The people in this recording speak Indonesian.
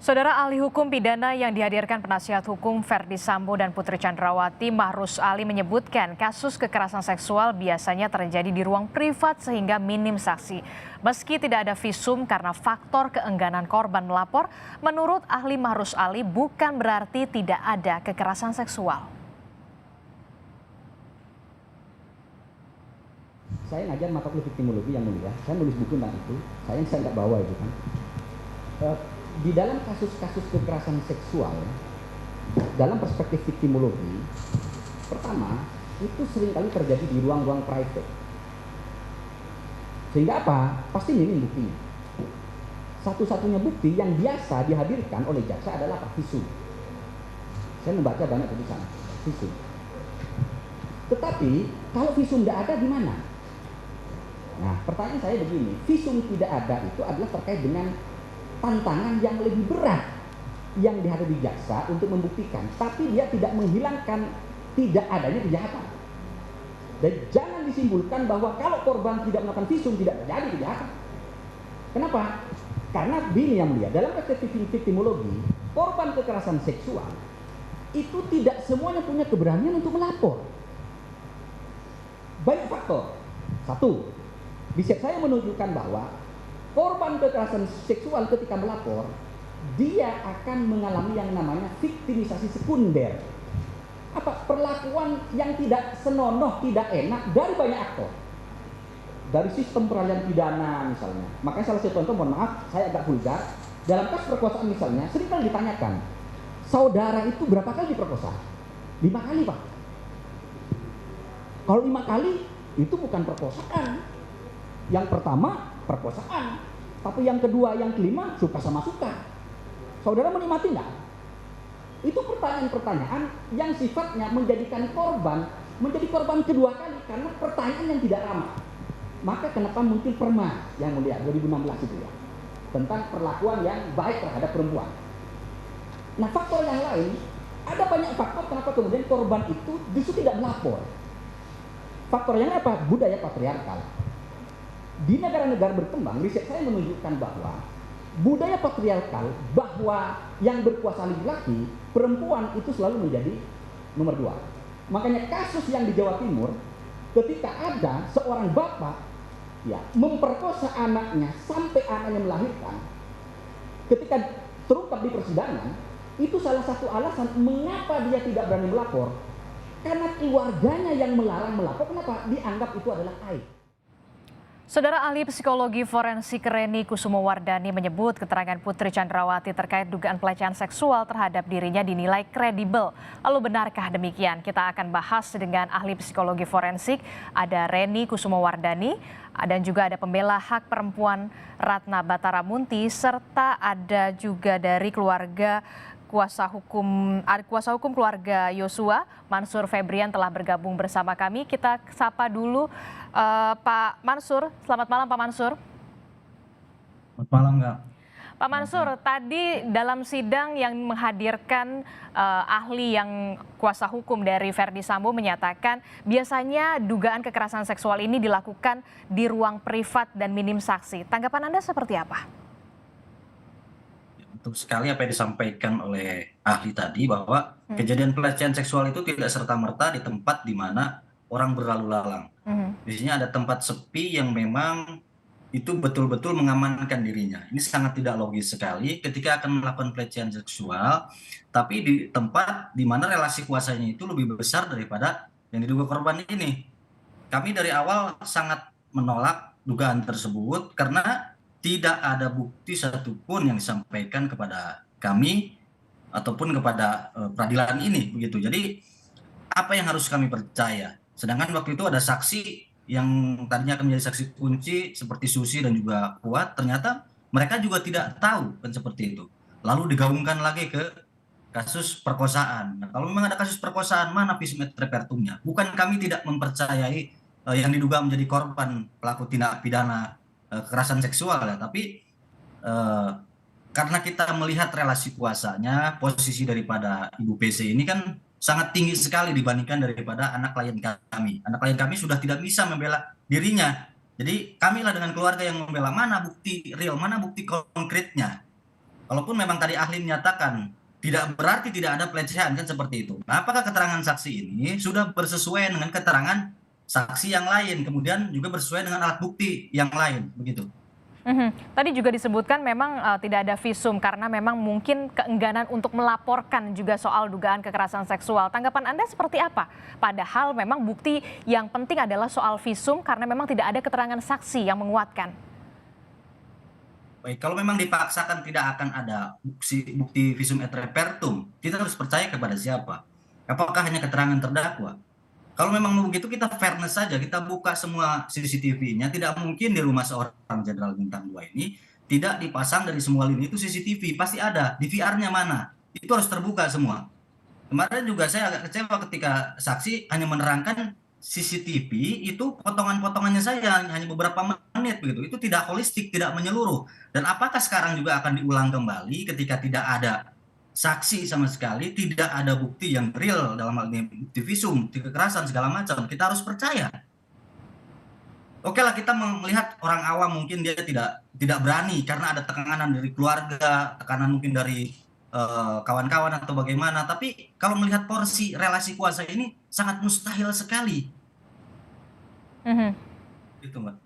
Saudara ahli hukum pidana yang dihadirkan penasihat hukum Verdi Sambo dan Putri Chandrawati, Mahrus Ali menyebutkan kasus kekerasan seksual biasanya terjadi di ruang privat sehingga minim saksi. Meski tidak ada visum karena faktor keengganan korban melapor, menurut ahli Mahrus Ali bukan berarti tidak ada kekerasan seksual. Saya ngajar mata kuliah victimologi yang mulia, saya nulis buku tentang itu, saya nggak bawa itu kan. Di dalam kasus-kasus kekerasan seksual, dalam perspektif victimologi, pertama, itu seringkali terjadi di ruang-ruang private. Sehingga apa? Pasti minim buktinya. Satu-satunya bukti yang biasa dihadirkan oleh jaksa adalah visum. Saya membaca banyak tulisan visum. Tetapi, kalau visum tidak ada di mana? Nah, pertanyaan saya begini, visum tidak ada itu adalah terkait dengan tantangan yang lebih berat yang dihadapi jaksa untuk membuktikan, tapi dia tidak menghilangkan tidak adanya kejahatan. Dan jangan disimpulkan bahwa kalau korban tidak melakukan visum tidak terjadi kejahatan. Kenapa? Karena begini yang mulia, dalam perspektif victimologi, korban kekerasan seksual itu tidak semuanya punya keberanian untuk melapor. Banyak faktor. Satu, riset saya menunjukkan bahwa korban kekerasan seksual ketika melapor, dia akan mengalami yang namanya viktimisasi sekunder. Apa? Perlakuan yang tidak senonoh, tidak enak dari banyak aktor. Dari sistem peradilan pidana misalnya. Makanya salah satu contoh, mohon maaf, saya agak vulgar. Dalam kasus perkosaan misalnya, seringkali ditanyakan, saudara itu berapa kali diperkosa? 5 kali, Pak. Kalau 5 kali, itu bukan perkosaan. Yang pertama, perkosaan. Tapi yang kedua, yang kelima, suka sama suka. Saudara menikmati nggak? Itu pertanyaan-pertanyaan yang sifatnya menjadikan korban menjadi korban kedua kali karena pertanyaan yang tidak ramah. Maka kenapa muncul Perma yang mulia 2016 itu ya, tentang perlakuan yang baik terhadap perempuan. Nah, faktor yang lain, ada banyak faktor kenapa kemudian korban itu justru tidak melapor. Faktor yang apa? Budaya patriarkal. Di negara-negara berkembang, riset saya menunjukkan bahwa budaya patriarkal, bahwa yang berkuasa laki-laki, perempuan itu selalu menjadi nomor 2. Makanya kasus yang di Jawa Timur, ketika ada seorang bapak ya memperkosa anaknya sampai anaknya melahirkan, ketika terungkap di persidangan, itu salah satu alasan mengapa dia tidak berani melapor, karena keluarganya yang melarang melapor. Kenapa? Dianggap itu adalah aib. Saudara ahli psikologi forensik Reni Kusumowardani menyebut keterangan Putri Chandrawati terkait dugaan pelecehan seksual terhadap dirinya dinilai kredibel. Lalu benarkah demikian? Kita akan bahas dengan ahli psikologi forensik, ada Reni Kusumowardani, dan juga ada pembela hak perempuan Ratna Bataramunti, serta ada juga dari keluarga kuasa hukum keluarga Yosua, Mansur Febrian telah bergabung bersama kami. Kita sapa dulu Pak Mansur. Selamat malam Pak Mansur. Selamat malam Kak. Pak Mansur, tadi dalam sidang yang menghadirkan ahli yang kuasa hukum dari Verdi Sambo menyatakan biasanya dugaan kekerasan seksual ini dilakukan di ruang privat dan minim saksi. Tanggapan Anda seperti apa? Betul sekali apa yang disampaikan oleh ahli tadi, bahwa kejadian pelecehan seksual itu tidak serta-merta di tempat di mana orang berlalu lalang. Biasanya ada tempat sepi yang memang itu betul-betul mengamankan dirinya. Ini sangat tidak logis sekali ketika akan melakukan pelecehan seksual, tapi di tempat di mana relasi kuasanya itu lebih besar daripada yang diduga korban ini. Kami dari awal sangat menolak dugaan tersebut karena tidak ada bukti satupun yang disampaikan kepada kami ataupun kepada peradilan ini, begitu. Jadi apa yang harus kami percaya? Sedangkan waktu itu ada saksi yang tadinya akan menjadi saksi kunci seperti Susi dan juga Kuat, ternyata mereka juga tidak tahu kan seperti itu. Lalu digaungkan lagi ke kasus perkosaan. Nah, kalau memang ada kasus perkosaan, mana visum et repertumnya? Bukan kami tidak mempercayai yang diduga menjadi korban pelaku tindak pidana kekerasan seksual ya, tapi karena kita melihat relasi kuasanya, posisi daripada Ibu PC ini kan sangat tinggi sekali dibandingkan daripada anak klien kami. Anak klien kami sudah tidak bisa membela dirinya. Jadi kamilah dengan keluarga yang membela, mana bukti real, mana bukti konkretnya. Kalaupun memang tadi ahli menyatakan tidak berarti tidak ada pelecehan kan seperti itu. Nah, apakah keterangan saksi ini sudah bersesuaian dengan keterangan saksi yang lain, kemudian juga bersesuaian dengan alat bukti yang lain, begitu? Tadi juga disebutkan memang tidak ada visum karena memang mungkin keengganan untuk melaporkan juga soal dugaan kekerasan seksual. Tanggapan Anda seperti apa? Padahal memang bukti yang penting adalah soal visum karena memang tidak ada keterangan saksi yang menguatkan. Baik, kalau memang dipaksakan tidak akan ada bukti visum et repertum, kita harus percaya kepada siapa? Apakah hanya keterangan terdakwa? Kalau memang begitu kita fairness saja, kita buka semua CCTV-nya. Tidak mungkin di rumah seorang jenderal bintang 2 ini tidak dipasang dari semua lini itu CCTV, pasti ada. Di VR-nya mana? Itu harus terbuka semua. Kemarin juga saya agak kecewa ketika saksi hanya menerangkan CCTV itu potongan-potongannya saja hanya beberapa menit begitu. Itu tidak holistik, tidak menyeluruh. Dan apakah sekarang juga akan diulang kembali ketika tidak ada saksi sama sekali, tidak ada bukti yang real dalam hal ini bukti visum, bukti kekerasan segala macam. Kita harus percaya. Oke lah, kita melihat orang awam mungkin dia tidak berani karena ada tekanan dari keluarga, tekanan mungkin dari kawan-kawan atau bagaimana. Tapi kalau melihat porsi relasi kuasa ini sangat mustahil sekali. Mhm. Gitu, Mbak.